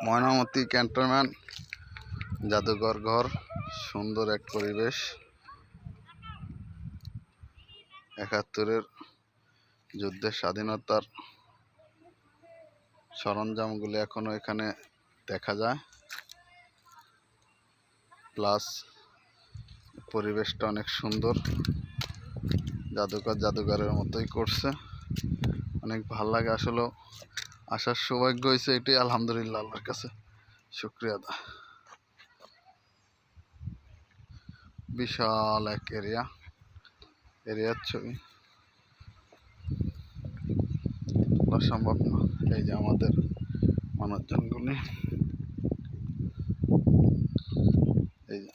Mainamati cantonment জাদুঘর ঘর, সুন্দর এক পরিবেশ। ৭১-এর যুদ্ধের স্বাধীনতার সরঞ্জামগুলি এখনো এখানে দেখা যায়, প্লাস পরিবেশটা অনেক সুন্দর। জাদুঘরের মতোই করছে, অনেক ভাল লাগে। আসলে আসার সৌভাগ্য হয়েছে, এটাই আলহামদুলিল্লাহ, আল্লাহর কাছে শুকরিয়া আদা। বিশাল এক এরিয়ার ছবি সম্ভব না। এই যে আমাদের মানুষজনগুলি, এই যে